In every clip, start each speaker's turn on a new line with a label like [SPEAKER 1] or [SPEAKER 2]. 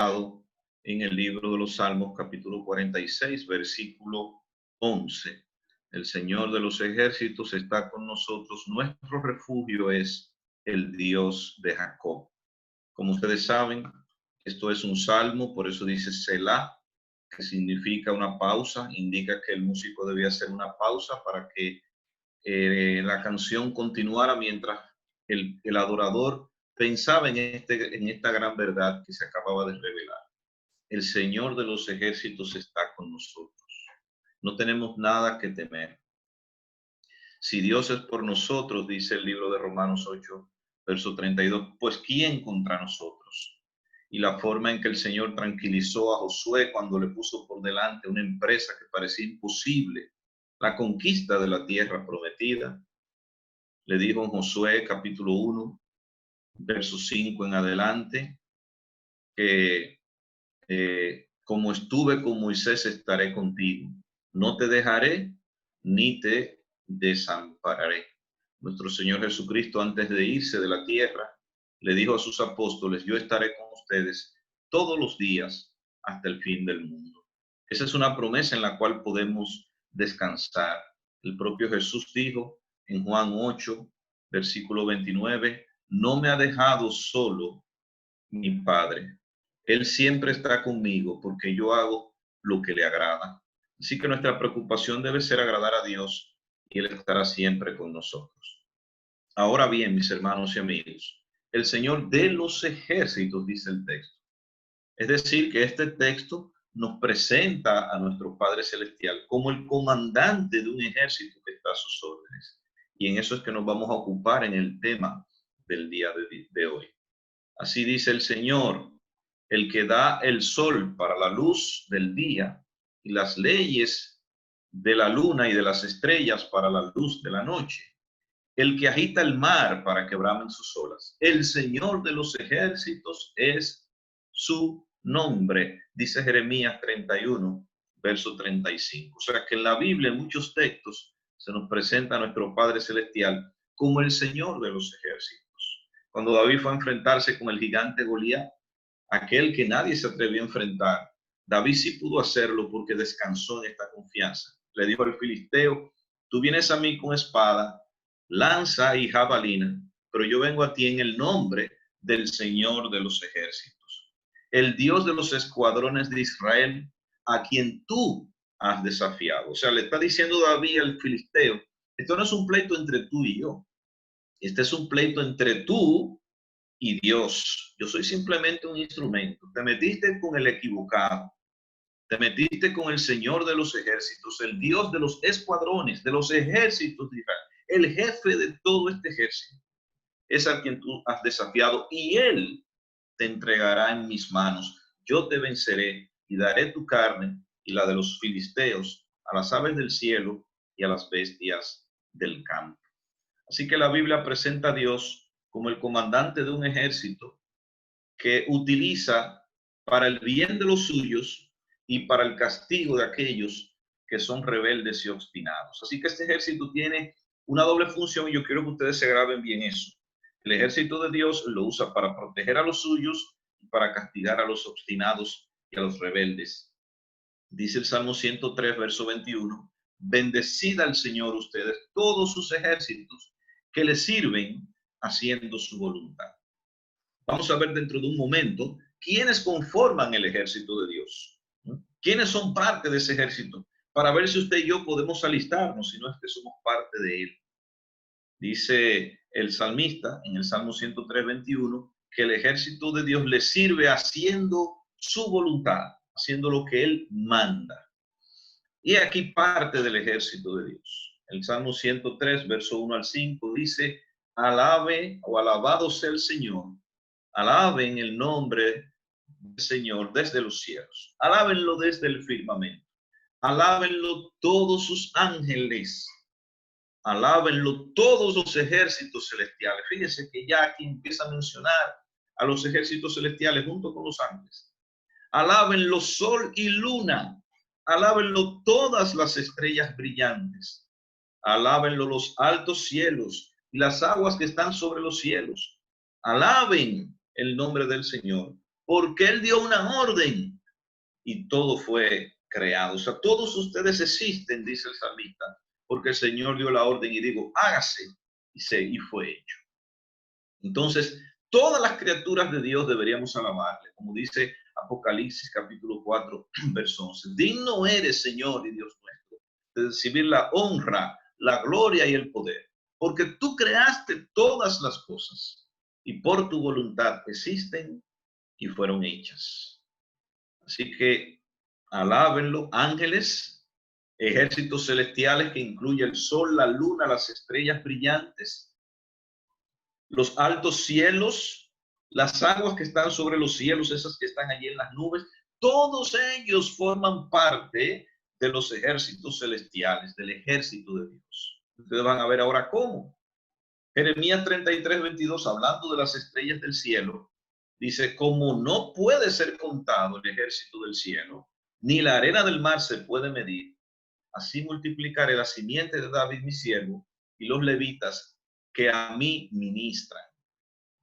[SPEAKER 1] basado en el libro de los Salmos, capítulo 46, versículo 11. El Señor de los ejércitos está con nosotros. Nuestro refugio es el Dios de Jacob. Como ustedes saben, esto es un salmo, por eso dice Selah, que significa una pausa, indica que el músico debía hacer una pausa para que la canción continuara mientras el adorador pensaba en esta gran verdad que se acababa de revelar. El Señor de los ejércitos está con nosotros. No tenemos nada que temer. Si Dios es por nosotros, dice el libro de Romanos 8, verso 32, pues ¿quién contra nosotros? Y la forma en que el Señor tranquilizó a Josué cuando le puso por delante una empresa que parecía imposible, la conquista de la tierra prometida. Le dijo en Josué capítulo 1, verso 5 en adelante, que como estuve con Moisés, estaré contigo. No te dejaré ni te desampararé. Nuestro Señor Jesucristo, antes de irse de la tierra, le dijo a sus apóstoles, yo estaré con ustedes todos los días hasta el fin del mundo. Esa es una promesa en la cual podemos descansar. El propio Jesús dijo en Juan 8, versículo 29, no me ha dejado solo mi Padre. Él siempre está conmigo porque yo hago lo que le agrada. Así que nuestra preocupación debe ser agradar a Dios y Él estará siempre con nosotros. Ahora bien, mis hermanos y amigos, el Señor de los ejércitos, dice el texto. Es decir, que este texto nos presenta a nuestro Padre Celestial como el comandante de un ejército que está a sus órdenes. Y en eso es que nos vamos a ocupar en el tema del día de hoy. Así dice el Señor, el que da el sol para la luz del día y las leyes de la luna y de las estrellas para la luz de la noche, el que agita el mar para que bramen sus olas. El Señor de los ejércitos es su nombre, dice Jeremías 31, verso 35. O sea que en la Biblia, en muchos textos, se nos presenta a nuestro Padre Celestial como el Señor de los ejércitos. Cuando David fue a enfrentarse con el gigante Goliat, aquel que nadie se atrevió a enfrentar, David sí pudo hacerlo porque descansó en esta confianza. Le dijo al filisteo, tú vienes a mí con espada, lanza y jabalina, pero yo vengo a ti en el nombre del Señor de los ejércitos, el Dios de los escuadrones de Israel, a quien tú has desafiado. O sea, le está diciendo David al filisteo, esto no es un pleito entre tú y yo, este es un pleito entre tú y Dios. Yo soy simplemente un instrumento. Te metiste con el equivocado. Te metiste con el Señor de los ejércitos, el Dios de los escuadrones, de los ejércitos de Israel, el jefe de todo este ejército. Es a quien tú has desafiado y Él te entregará en mis manos. Yo te venceré y daré tu carne y la de los filisteos a las aves del cielo y a las bestias del campo. Así que la Biblia presenta a Dios como el comandante de un ejército que utiliza para el bien de los suyos y para el castigo de aquellos que son rebeldes y obstinados. Así que este ejército tiene una doble función y yo quiero que ustedes se graben bien eso. El ejército de Dios lo usa para proteger a los suyos y para castigar a los obstinados y a los rebeldes. Dice el Salmo 103, verso 21, bendecid al Señor ustedes, todos sus ejércitos que le sirven haciendo su voluntad. Vamos a ver dentro de un momento quiénes conforman el ejército de Dios, ¿no? Quiénes son parte de ese ejército, para ver si usted y yo podemos alistarnos, si no es que somos parte de él. Dice el salmista en el Salmo 103, 21, que el ejército de Dios le sirve haciendo su voluntad, haciendo lo que él manda. Y aquí parte del ejército de Dios. El Salmo 103, verso 1 al 5 dice, alabe o alabado sea el Señor, alaben el nombre del Señor desde los cielos, alábenlo desde el firmamento, alábenlo todos sus ángeles, alábenlo todos los ejércitos celestiales. Fíjese que ya aquí empieza a mencionar a los ejércitos celestiales junto con los ángeles. Alábenlo sol y luna, alábenlo todas las estrellas brillantes, alábenlo los altos cielos y las aguas que están sobre los cielos. Alaben el nombre del Señor, porque Él dio una orden y todo fue creado. O sea, todos ustedes existen, dice el salmista, porque el Señor dio la orden y digo, hágase, y fue hecho. Entonces, todas las criaturas de Dios deberíamos alabarle, como dice Apocalipsis capítulo 4, verso 11. Digno eres, Señor y Dios nuestro, de recibir la honra, la gloria y el poder, porque tú creaste todas las cosas y por tu voluntad existen y fueron hechas. Así que alábenlo, ángeles, ejércitos celestiales que incluye el sol, la luna, las estrellas brillantes, los altos cielos, las aguas que están sobre los cielos, esas que están allí en las nubes, todos ellos forman parte de los ejércitos celestiales, del ejército de Dios. Ustedes van a ver ahora cómo. Jeremías 33:22, hablando de las estrellas del cielo, dice, como no puede ser contado el ejército del cielo, ni la arena del mar se puede medir, así multiplicaré la simiente de David mi siervo y los levitas que a mí ministran.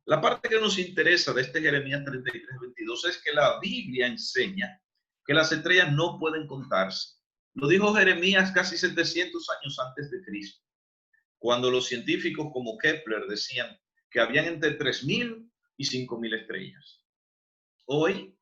[SPEAKER 1] La parte que nos interesa de este Jeremías 33:22 es que la Biblia enseña que las estrellas no pueden contarse. Lo dijo Jeremías casi 700 años antes de Cristo, cuando los científicos como Kepler decían que habían entre 3.000 y 5.000 estrellas. Hoy,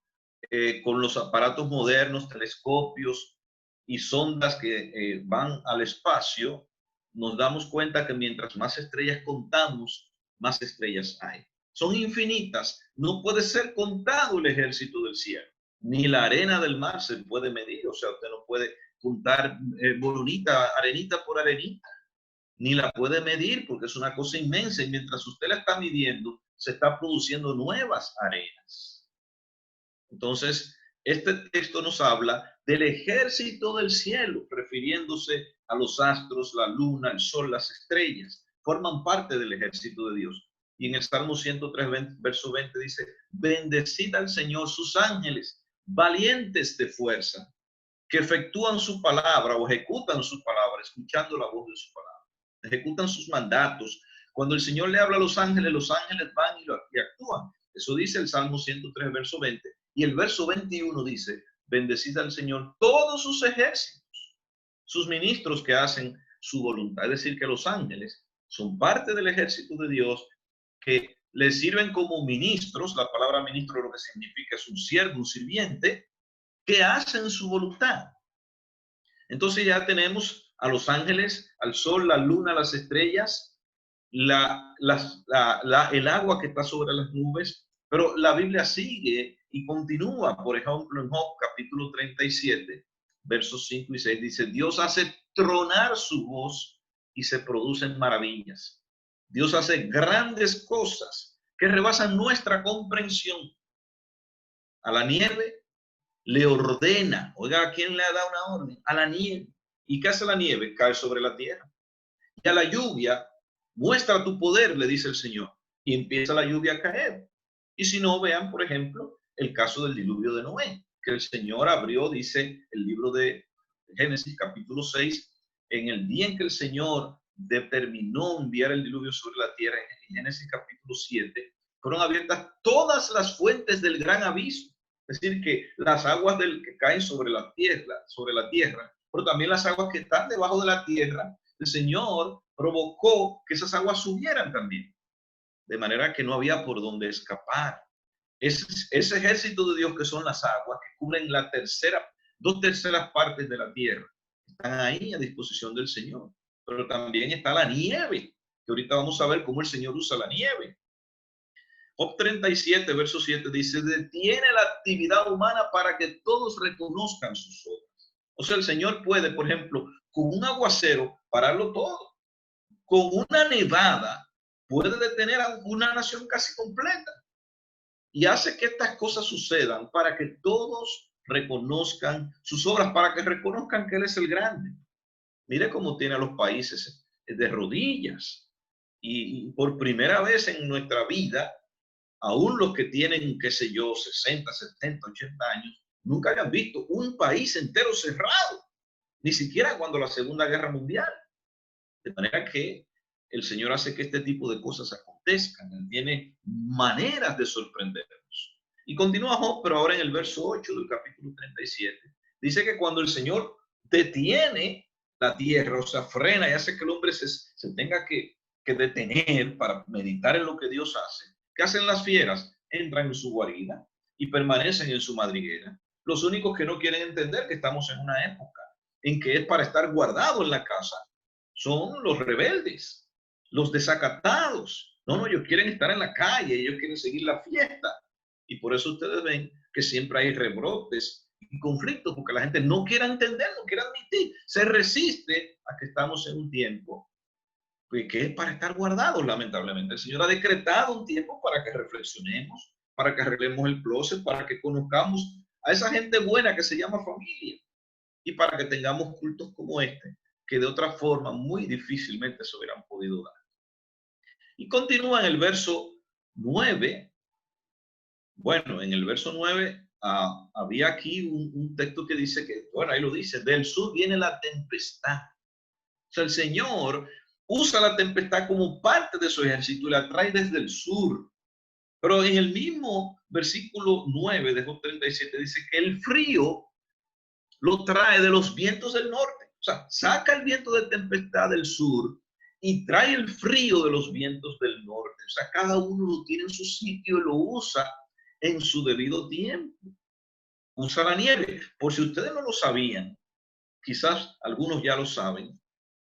[SPEAKER 1] con los aparatos modernos, telescopios y sondas que van al espacio, nos damos cuenta que mientras más estrellas contamos, más estrellas hay. Son infinitas. No puede ser contado el ejército del cielo. Ni la arena del mar se puede medir. O sea, usted no puede contar boronita, arenita por arenita, ni la puede medir porque es una cosa inmensa y mientras usted la está midiendo, se está produciendo nuevas arenas. Entonces, este texto nos habla del ejército del cielo, refiriéndose a los astros, la luna, el sol, las estrellas. Forman parte del ejército de Dios. Y en el Salmo 103, verso 20 dice, bendecid al Señor sus ángeles, valientes de fuerza, que efectúan su palabra o ejecutan su palabra, escuchando la voz de su palabra. Ejecutan sus mandatos. Cuando el Señor le habla a los ángeles van y actúan. Eso dice el Salmo 103, verso 20. Y el verso 21 dice, bendecid al Señor todos sus ejércitos, sus ministros que hacen su voluntad. Es decir, que los ángeles son parte del ejército de Dios, que le sirven como ministros. La palabra ministro lo que significa es un siervo, un sirviente, que hacen su voluntad. Entonces ya tenemos a los ángeles, al sol, la luna, las estrellas, el agua que está sobre las nubes, pero la Biblia sigue y continúa. Por ejemplo, en Job capítulo 37, versos 5 y 6, dice, Dios hace tronar su voz y se producen maravillas. Dios hace grandes cosas que rebasan nuestra comprensión. A la nieve le ordena, oiga, ¿a quién le ha dado una orden? A la nieve. ¿Y qué hace la nieve? Cae sobre la tierra. Y a la lluvia, muestra tu poder, le dice el Señor. Y empieza la lluvia a caer. Y si no, vean, por ejemplo, el caso del diluvio de Noé, que el Señor abrió, dice el libro de Génesis capítulo 6, en el día en que el Señor determinó enviar el diluvio sobre la tierra, en Génesis capítulo 7, fueron abiertas todas las fuentes del gran abismo. Es decir, que las aguas que caen sobre la tierra, pero también las aguas que están debajo de la tierra, el Señor provocó que esas aguas subieran también, de manera que no había por dónde escapar. Ese ejército de Dios que son las aguas, que cubren 2/3 partes de la tierra, están ahí a disposición del Señor. Pero también está la nieve, que ahorita vamos a ver cómo el Señor usa la nieve. Job 37, verso 7 dice, detiene la actividad humana para que todos reconozcan sus obras. O sea, el Señor puede, por ejemplo, con un aguacero pararlo todo. Con una nevada puede detener a una nación casi completa. Y hace que estas cosas sucedan para que todos reconozcan sus obras, para que reconozcan que Él es el grande. Mire cómo tiene a los países de rodillas. Y por primera vez en nuestra vida, aún los que tienen, qué sé yo, 60, 70, 80 años, nunca habían visto un país entero cerrado, ni siquiera cuando la Segunda Guerra Mundial. De manera que el Señor hace que este tipo de cosas acontezcan. Él tiene maneras de sorprendernos. Y continúa Job, pero ahora en el verso 8 del capítulo 37. Dice que cuando el Señor detiene la tierra, o sea, frena y hace que el hombre se tenga que detener para meditar en lo que Dios hace. ¿Qué hacen las fieras? Entran en su guarida y permanecen en su madriguera. Los únicos que no quieren entender que estamos en una época en que es para estar guardado en la casa son los rebeldes, los desacatados. No, ellos quieren estar en la calle, ellos quieren seguir la fiesta. Y por eso ustedes ven que siempre hay rebrotes y conflictos, porque la gente no quiere entender, no quiere admitir, se resiste a que estamos en un tiempo que es para estar guardados, lamentablemente. El Señor ha decretado un tiempo para que reflexionemos, para que arreglemos el closet, para que conozcamos a esa gente buena que se llama familia y para que tengamos cultos como este, que de otra forma muy difícilmente se hubieran podido dar. Y continúa en el verso 9. Bueno, en el verso 9 había aquí un texto que dice que, bueno, ahí lo dice, del sur viene la tempestad. O sea, el Señor usa la tempestad como parte de su ejército y la trae desde el sur. Pero en el mismo versículo 9 de Job 37 dice que el frío lo trae de los vientos del norte. O sea, saca el viento de tempestad del sur y trae el frío de los vientos del norte. O sea, cada uno lo tiene en su sitio y lo usa en su debido tiempo. Usa la nieve. Por si ustedes no lo sabían, quizás algunos ya lo saben,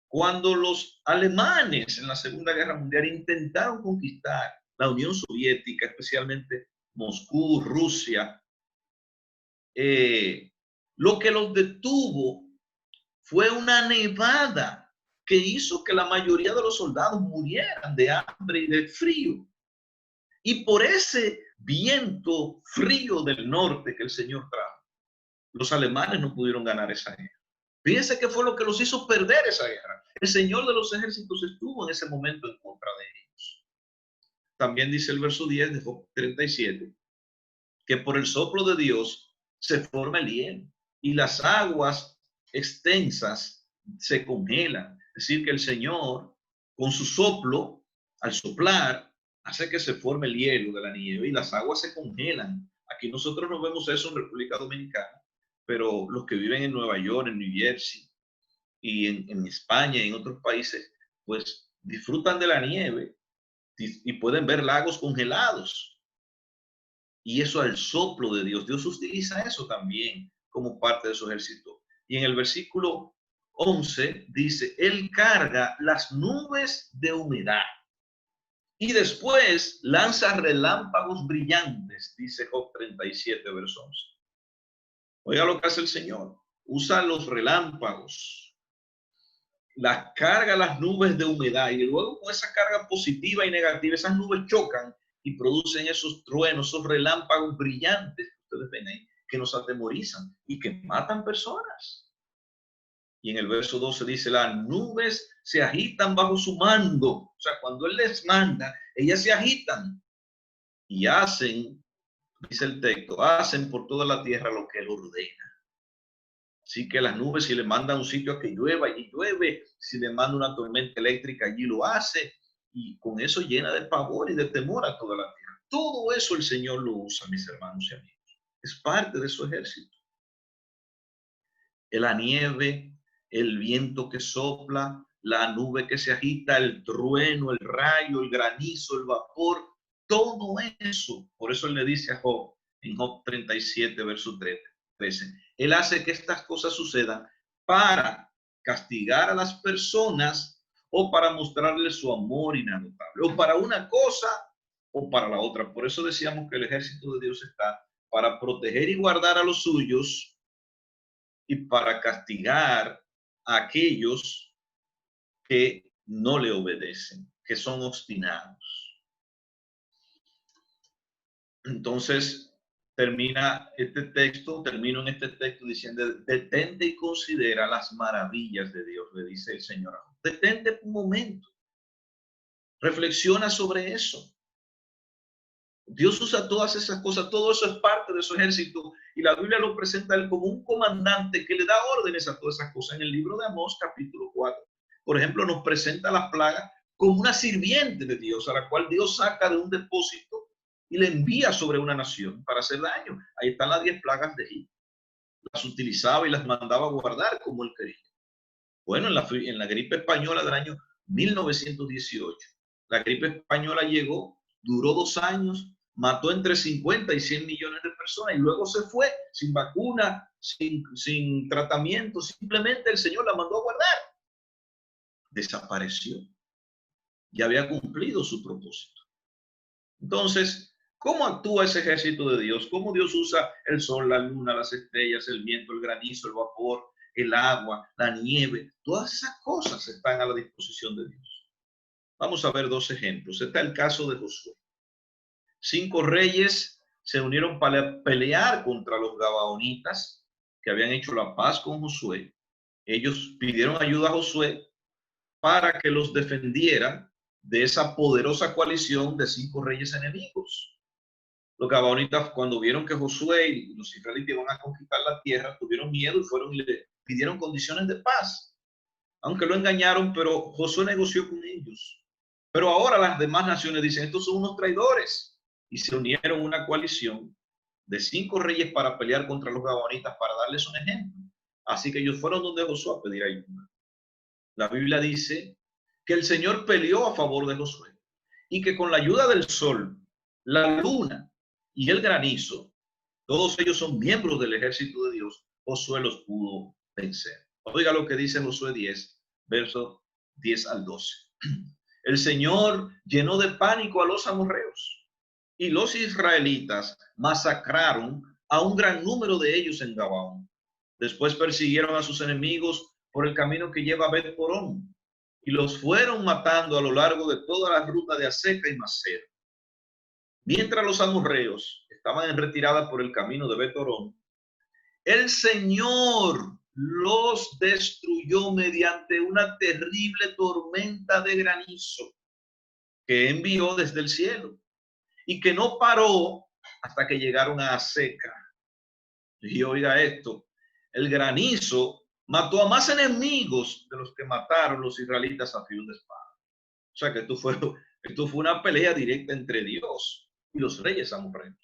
[SPEAKER 1] cuando los alemanes en la Segunda Guerra Mundial intentaron conquistar la Unión Soviética, especialmente Moscú, Rusia, lo que los detuvo fue una nevada que hizo que la mayoría de los soldados murieran de hambre y de frío. Y por ese viento frío del norte que el Señor trajo, los alemanes no pudieron ganar esa guerra. Fíjense qué fue lo que los hizo perder esa guerra. El Señor de los ejércitos estuvo en ese momento en contra de ellos. También dice el verso 10 de Job 37, que por el soplo de Dios se forma el hielo y las aguas extensas se congelan. Es decir, que el Señor, con su soplo, al soplar, hace que se forme el hielo de la nieve y las aguas se congelan. Aquí nosotros no vemos eso en República Dominicana, pero los que viven en Nueva York, en New Jersey y en España y en otros países, pues disfrutan de la nieve y pueden ver lagos congelados. Y eso al soplo de Dios. Dios utiliza eso también como parte de su ejército. Y en el versículo 11 dice, Él carga las nubes de humedad y después lanza relámpagos brillantes, dice Job 37, verso 11. Oiga lo que hace el Señor. Usa los relámpagos, carga las nubes de humedad y luego con esa carga positiva y negativa, esas nubes chocan y producen esos truenos, esos relámpagos brillantes que ustedes ven ahí, que nos atemorizan y que matan personas. Y en el verso 12 dice, las nubes se agitan bajo su mando. O sea, cuando Él les manda, ellas se agitan y hacen, dice el texto, hacen por toda la tierra lo que Él ordena. Así que las nubes, si le manda a un sitio a que llueva, allí llueve. Si le manda una tormenta eléctrica, allí lo hace. Y con eso llena de pavor y de temor a toda la tierra. Todo eso el Señor lo usa, mis hermanos y amigos. Es parte de su ejército. La nieve, el viento que sopla, la nube que se agita, el trueno, el rayo, el granizo, el vapor, todo eso. Por eso Él le dice a Job, en Job 37, verso 13, Él hace que estas cosas sucedan para castigar a las personas o para mostrarles su amor inagotable, o para una cosa o para la otra. Por eso decíamos que el ejército de Dios está para proteger y guardar a los suyos y para castigar a aquellos que no le obedecen, que son obstinados. Entonces, termino en este texto diciendo, detente y considera las maravillas de Dios, le dice el Señor. Detente un momento, reflexiona sobre eso. Dios usa todas esas cosas, todo eso es parte de su ejército y la Biblia lo presenta a él como un comandante que le da órdenes a todas esas cosas. En el libro de Amós, capítulo 4, por ejemplo, nos presenta las plagas como una sirviente de Dios, a la cual Dios saca de un depósito y le envía sobre una nación para hacer daño. Ahí están las 10 plagas de Egipto. Las utilizaba y las mandaba a guardar como él quería. Bueno, en la gripe española del año 1918, la gripe española llegó, duró 2 años, mató entre 50 y 100 millones de personas y luego se fue sin vacuna, sin tratamiento. Simplemente el Señor la mandó a guardar. Desapareció. Ya había cumplido su propósito. Entonces, ¿cómo actúa ese ejército de Dios? ¿Cómo Dios usa el sol, la luna, las estrellas, el viento, el granizo, el vapor, el agua, la nieve? Todas esas cosas están a la disposición de Dios. Vamos a ver 2 ejemplos. Está el caso de Josué. 5 reyes se unieron para pelear contra los gabaonitas que habían hecho la paz con Josué. Ellos pidieron ayuda a Josué para que los defendiera de esa poderosa coalición de 5 reyes enemigos. Los gabaonitas, cuando vieron que Josué y los israelitas iban a conquistar la tierra, tuvieron miedo y fueron y le pidieron condiciones de paz. Aunque lo engañaron, pero Josué negoció con ellos. Pero ahora las demás naciones dicen, estos son unos traidores. Y se unieron una coalición de 5 reyes para pelear contra los gabaonitas, para darles un ejemplo. Así que ellos fueron donde Josué a pedir ayuda. La Biblia dice que el Señor peleó a favor de Josué y que con la ayuda del sol, la luna y el granizo, todos ellos son miembros del ejército de Dios, Josué los pudo vencer. Oiga lo que dice Josué 10, versos 10 al 12. El Señor llenó de pánico a los amorreos y los israelitas masacraron a un gran número de ellos en Gabaón. Después persiguieron a sus enemigos por el camino que lleva a Bet-Porón y los fueron matando a lo largo de toda la ruta de Aseca y Macera. Mientras los amorreos estaban en retirada por el camino de Bet-Porón, el Señor los destruyó mediante una terrible tormenta de granizo que envió desde el cielo y que no paró hasta que llegaron a Aseca. Y oiga esto, el granizo mató a más enemigos de los que mataron los israelitas a filo de espada. O sea que esto fue una pelea directa entre Dios y los reyes amorreos.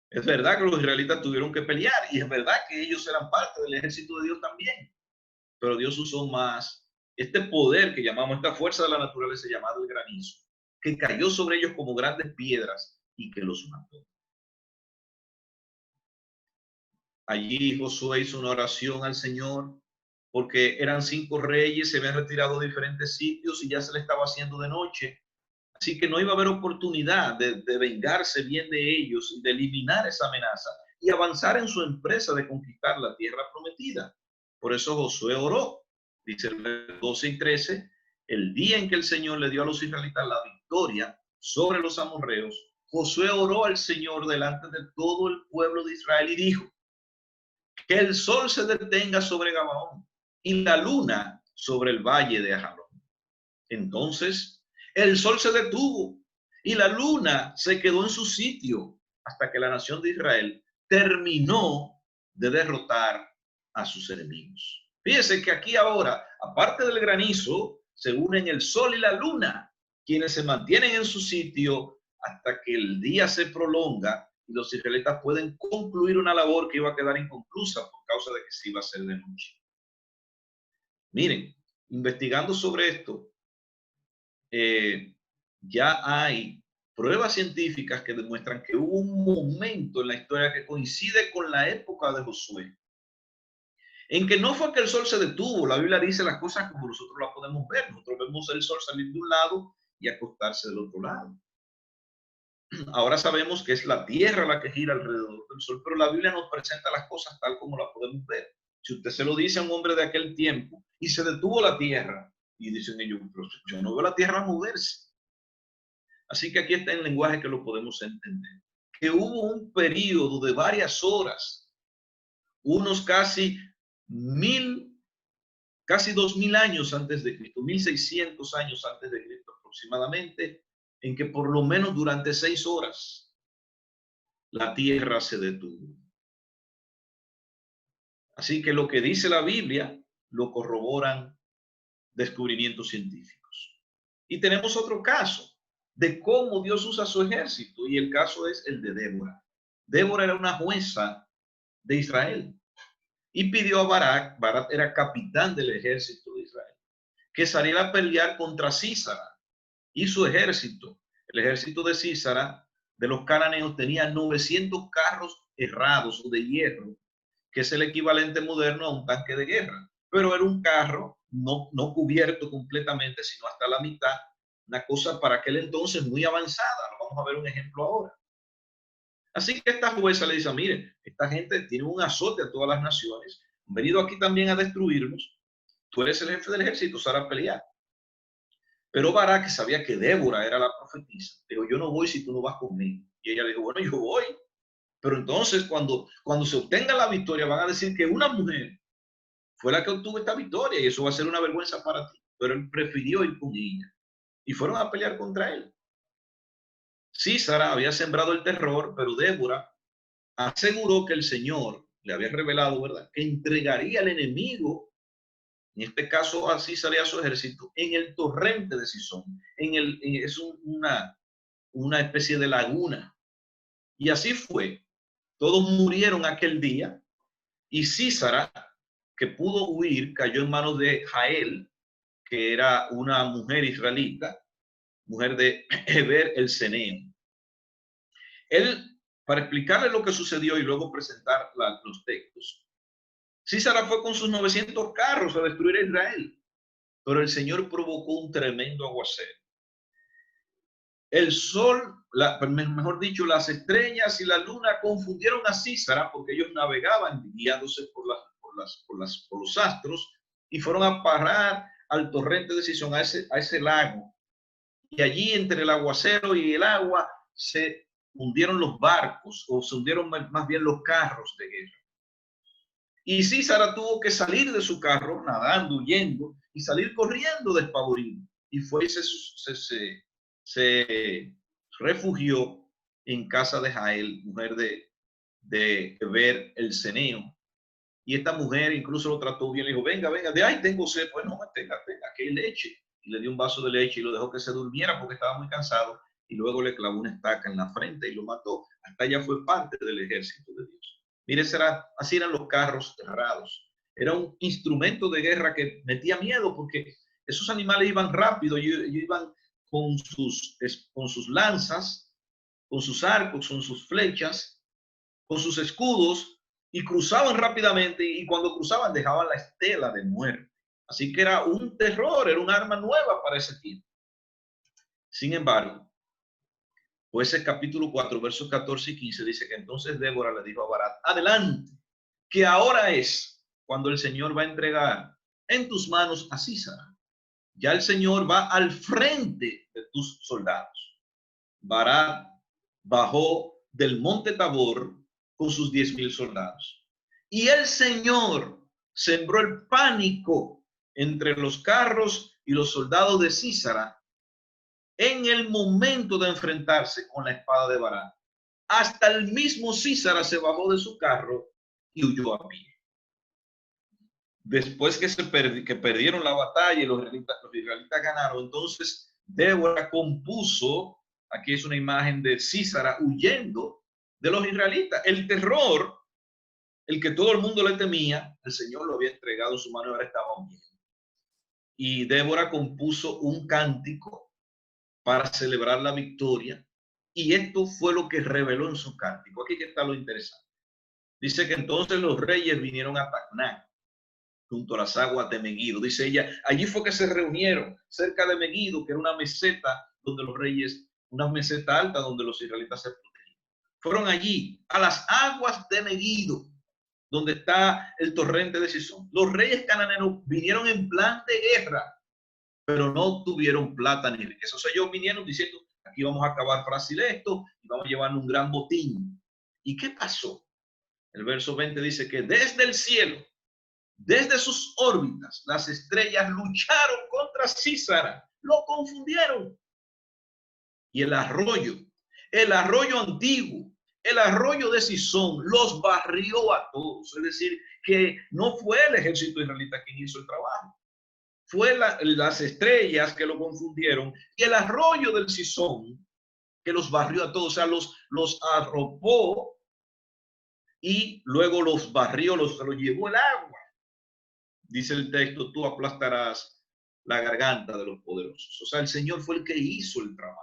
[SPEAKER 1] Es verdad que los israelitas tuvieron que pelear y es verdad que ellos eran parte del ejército de Dios también. Pero Dios usó más este poder que llamamos, esta fuerza de la naturaleza llamada el granizo, que cayó sobre ellos como grandes piedras y que los mató. Allí Josué hizo una oración al Señor porque eran 5 reyes, se habían retirado de diferentes sitios y ya se le estaba haciendo de noche. Así que no iba a haber oportunidad de vengarse bien de ellos y de eliminar esa amenaza y avanzar en su empresa de conquistar la tierra prometida. Por eso Josué oró. Dice el 12 y 13, el día en que el Señor le dio a los israelitas la victoria sobre los amorreos, Josué oró al Señor delante de todo el pueblo de Israel y dijo, que el sol se detenga sobre Gabaón y la luna sobre el valle de Ajalón. Entonces el sol se detuvo y la luna se quedó en su sitio hasta que la nación de Israel terminó de derrotar a sus enemigos. Fíjese que aquí ahora, aparte del granizo, se unen el sol y la luna, quienes se mantienen en su sitio hasta que el día se prolonga y los israelitas pueden concluir una labor que iba a quedar inconclusa por causa de que se iba a hacer de noche. Miren, investigando sobre esto, ya hay pruebas científicas que demuestran que hubo un momento en la historia que coincide con la época de Josué, en que no fue que el sol se detuvo. La Biblia dice las cosas como nosotros las podemos ver. Nosotros vemos el sol salir de un lado y acostarse del otro lado. Ahora sabemos que es la tierra la que gira alrededor del sol, pero la Biblia nos presenta las cosas tal como las podemos ver. Si usted se lo dice a un hombre de aquel tiempo y se detuvo la tierra, y dicen ellos, pero yo no veo la tierra moverse. Así que aquí está el lenguaje que lo podemos entender. Que hubo un periodo de varias horas, unos casi 2000 años antes de Cristo, 1600 años antes de Cristo aproximadamente, en que por lo menos durante 6 horas la tierra se detuvo. Así que lo que dice la Biblia lo corroboran descubrimientos científicos. Y tenemos otro caso. de cómo Dios usa su ejército. Y el caso es el de Débora. Débora era una jueza de Israel y pidió a Barak, Barak era capitán del ejército de Israel, que saliera a pelear contra Sísara y su ejército. El ejército de Sísara, de los cananeos, tenía 900 carros herrados o de hierro, que es el equivalente moderno a un tanque de guerra, pero era un carro no cubierto completamente, sino hasta la mitad, una cosa para aquel entonces muy avanzada. Lo vamos a ver un ejemplo ahora. Así que esta jueza le dice, mire, esta gente tiene un azote a todas las naciones, han venido aquí también a destruirnos, tú eres el jefe del ejército, sal a pelear. Pero Barak, que sabía que Débora era la profetisa, dijo, yo no voy si tú no vas conmigo. Y ella le dijo, bueno, yo voy. Pero entonces cuando se obtenga la victoria van a decir que una mujer fue la que obtuvo esta victoria y eso va a ser una vergüenza para ti. Pero él prefirió ir con ella y fueron a pelear contra él. Sísara había sembrado el terror, pero Débora aseguró que el Señor le había revelado, ¿verdad?, que entregaría al enemigo, en este caso a Sísara y a su ejército, en el torrente de Sison. Es una especie de laguna. Y así fue. Todos murieron aquel día y Sísara, que pudo huir, cayó en manos de Jael, que era una mujer israelita, mujer de Heber el Ceneo. Él, para explicarle lo que sucedió y luego presentar los textos, Sísara fue con sus 900 carros a destruir a Israel, pero el Señor provocó un tremendo aguacero. El sol, mejor dicho, las estrellas y la luna confundieron a Sísara porque ellos navegaban guiándose por los astros y fueron a parar al torrente de Sison, a ese lago. Y allí entre el aguacero y el agua se hundieron los barcos, o se hundieron más bien los carros de guerra. Y Sísara tuvo que salir de su carro nadando, huyendo, y salir corriendo despavorido. Y fue y se refugió en casa de Jael, mujer de Heber el Ceneo. Y esta mujer incluso lo trató bien, le dijo, venga, de ahí tengo sed. Pues no, tenga, aquí hay leche. Y le dio un vaso de leche y lo dejó que se durmiera porque estaba muy cansado. Y luego le clavó una estaca en la frente y lo mató. Hasta ya fue parte del ejército de Dios. Mire, así eran los carros cerrados. Era un instrumento de guerra que metía miedo porque esos animales iban rápido y iban con sus lanzas, con sus arcos, con sus flechas, con sus escudos, y cruzaban rápidamente, y cuando cruzaban dejaban la estela de muerte. Así que era un terror, era un arma nueva para ese tiempo. Sin embargo, pues el capítulo 4, versos 14 y 15 dice que entonces Débora le dijo a Barak, adelante, que ahora es cuando el Señor va a entregar en tus manos a Sísara. Ya el Señor va al frente de tus soldados. Barak bajó del monte Tabor con sus 10,000 soldados. Y el Señor sembró el pánico entre los carros y los soldados de Sísara en el momento de enfrentarse con la espada de Barak. Hasta el mismo Sísara se bajó de su carro y huyó a pie. Después que perdieron la batalla y los israelitas ganaron, entonces Débora compuso, aquí es una imagen de Sísara huyendo de los israelitas. El terror, el que todo el mundo le temía, el Señor lo había entregado en su mano y ahora estaba huyendo. Y Débora compuso un cántico para celebrar la victoria, y esto fue lo que reveló en su cántico. Aquí está lo interesante. Dice que entonces los reyes vinieron a Tacná, junto a las aguas de Megido. Dice ella, allí fue que se reunieron, cerca de Megido, que era una meseta donde los reyes, una meseta alta donde los israelitas se protegían. Fueron allí, a las aguas de Megido, donde está el torrente de Sison. Los reyes cananeos vinieron en plan de guerra, pero no tuvieron plata ni riqueza. O sea, ellos vinieron diciendo, aquí vamos a acabar fácil esto y vamos a llevar un gran botín. ¿Y qué pasó? El verso 20 dice que desde el cielo, desde sus órbitas, las estrellas lucharon contra Sísara, lo confundieron. Y el arroyo antiguo, el arroyo de Sison, los barrió a todos. Es decir, que no fue el ejército israelita quien hizo el trabajo. fue las estrellas que lo confundieron y el arroyo del Cisón que los barrió a todos, o sea, los arropó y luego los barrió, los llevó el agua. Dice el texto, tú aplastarás la garganta de los poderosos. O sea, el Señor fue el que hizo el trabajo.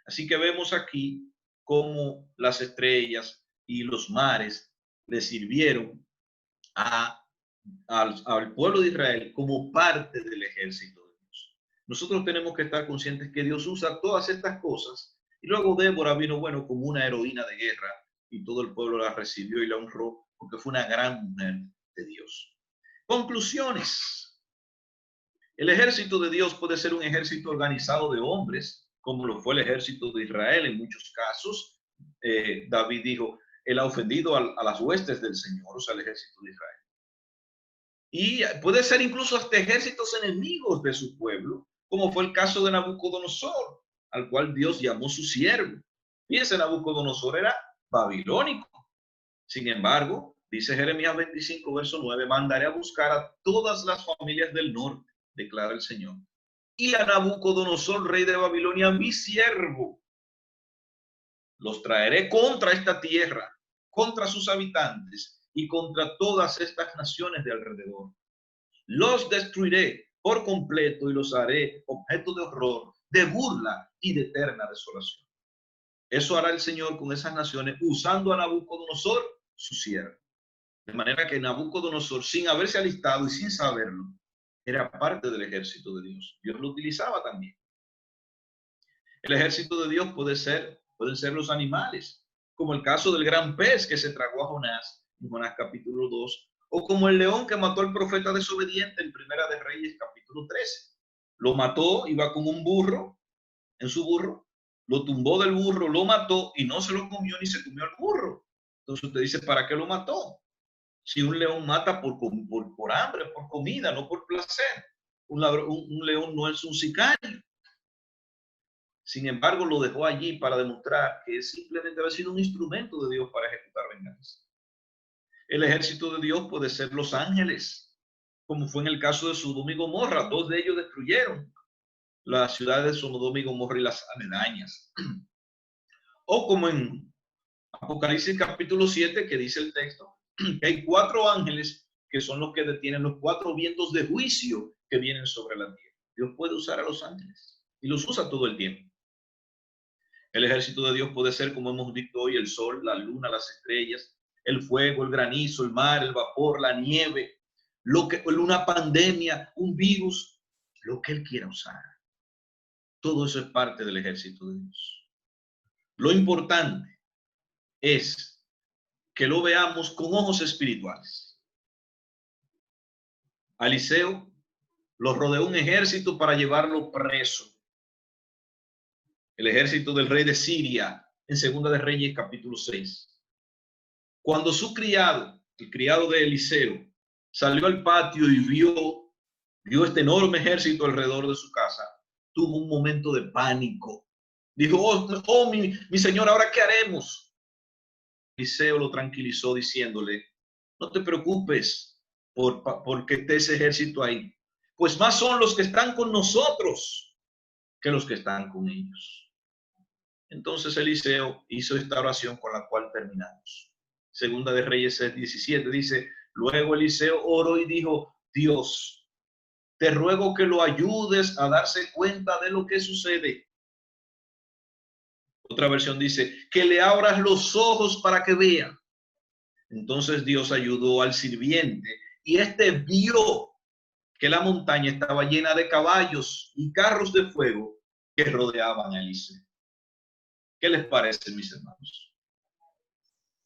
[SPEAKER 1] Así que vemos aquí cómo las estrellas y los mares le sirvieron al pueblo de Israel como parte del ejército de Dios. Nosotros tenemos que estar conscientes que Dios usa todas estas cosas. Y luego Débora vino, bueno, como una heroína de guerra y todo el pueblo la recibió y la honró porque fue una gran mujer de Dios. Conclusiones. El ejército de Dios puede ser un ejército organizado de hombres, como lo fue el ejército de Israel en muchos casos. David dijo, él ha ofendido a las huestes del Señor, o sea, el ejército de Israel. Y puede ser incluso hasta ejércitos enemigos de su pueblo, como fue el caso de Nabucodonosor, al cual Dios llamó su siervo. Fíjense, Nabucodonosor era babilónico. Sin embargo, dice Jeremías 25, verso 9, mandaré a buscar a todas las familias del norte, declara el Señor, y a Nabucodonosor, rey de Babilonia, mi siervo. Los traeré contra esta tierra, contra sus habitantes y contra todas estas naciones de alrededor. Los destruiré por completo y los haré objeto de horror, de burla y de eterna desolación. Eso hará el Señor con esas naciones usando a Nabucodonosor, su siervo. De manera que Nabucodonosor, sin haberse alistado y sin saberlo, era parte del ejército de Dios. Dios lo utilizaba también. El ejército de Dios pueden ser los animales, como el caso del gran pez que se tragó a Jonás, en Jonás capítulo 2, o como el león que mató al profeta desobediente en Primera de Reyes capítulo 13. Lo mató, iba con un burro, en su burro, lo tumbó del burro, lo mató y no se lo comió ni se comió al burro. Entonces usted dice, ¿para qué lo mató? Si un león mata por hambre, por comida, no por placer. Un león no es un sicario. Sin embargo, lo dejó allí para demostrar que simplemente había sido un instrumento de Dios para ejecutar venganza. El ejército de Dios puede ser los ángeles, como fue en el caso de Sodoma y Gomorra. Dos de ellos destruyeron las ciudades de Sodoma y Gomorra y las aledañas. O como en Apocalipsis capítulo 7, que dice el texto, que hay 4 ángeles que son los que detienen los 4 vientos de juicio que vienen sobre la tierra. Dios puede usar a los ángeles y los usa todo el tiempo. El ejército de Dios puede ser, como hemos visto hoy, el sol, la luna, las estrellas, el fuego, el granizo, el mar, el vapor, la nieve, una pandemia, un virus, lo que Él quiera usar. Todo eso es parte del ejército de Dios. Lo importante es que lo veamos con ojos espirituales. A Eliseo lo rodeó un ejército para llevarlo preso. El ejército del rey de Siria en Segunda de Reyes capítulo 6. Cuando su criado, el criado de Eliseo, salió al patio y vio este enorme ejército alrededor de su casa, tuvo un momento de pánico. Dijo, mi señor, ¿ahora qué haremos? Eliseo lo tranquilizó diciéndole, no te preocupes porque esté ese ejército ahí, pues más son los que están con nosotros que los que están con ellos. Entonces Eliseo hizo esta oración con la cual terminamos. Segunda de Reyes 17 dice, luego Eliseo oró y dijo, Dios, te ruego que lo ayudes a darse cuenta de lo que sucede. Otra versión dice, que le abras los ojos para que vea. Entonces Dios ayudó al sirviente y este vio que la montaña estaba llena de caballos y carros de fuego que rodeaban a Eliseo. ¿Qué les parece, mis hermanos?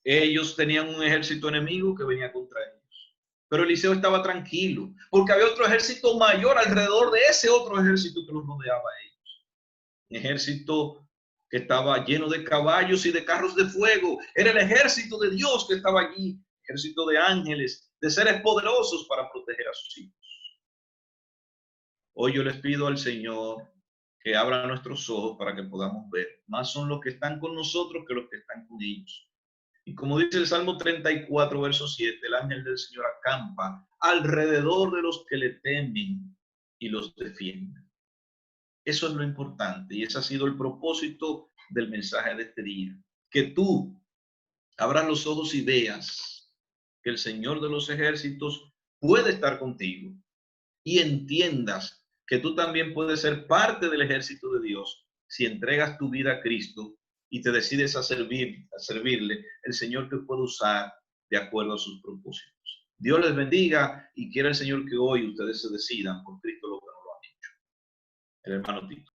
[SPEAKER 1] Ellos tenían un ejército enemigo que venía contra ellos, pero Eliseo estaba tranquilo porque había otro ejército mayor alrededor de ese otro ejército que los rodeaba a ellos. Un ejército que estaba lleno de caballos y de carros de fuego. Era el ejército de Dios que estaba allí, ejército de ángeles, de seres poderosos para proteger a sus hijos. Hoy yo les pido al Señor que abra nuestros ojos para que podamos ver. Más son los que están con nosotros que los que están con ellos. Y como dice el Salmo 34, verso 7, el ángel del Señor acampa alrededor de los que le temen y los defienda. Eso es lo importante y ese ha sido el propósito del mensaje de este día. Que tú abras los ojos y veas que el Señor de los ejércitos puede estar contigo y entiendas que tú también puedes ser parte del ejército de Dios si entregas tu vida a Cristo y te decides a servirle. El Señor te puede usar de acuerdo a sus propósitos. Dios les bendiga y quiera el Señor que hoy ustedes se decidan por Cristo lo que no lo han hecho. El hermano Tito.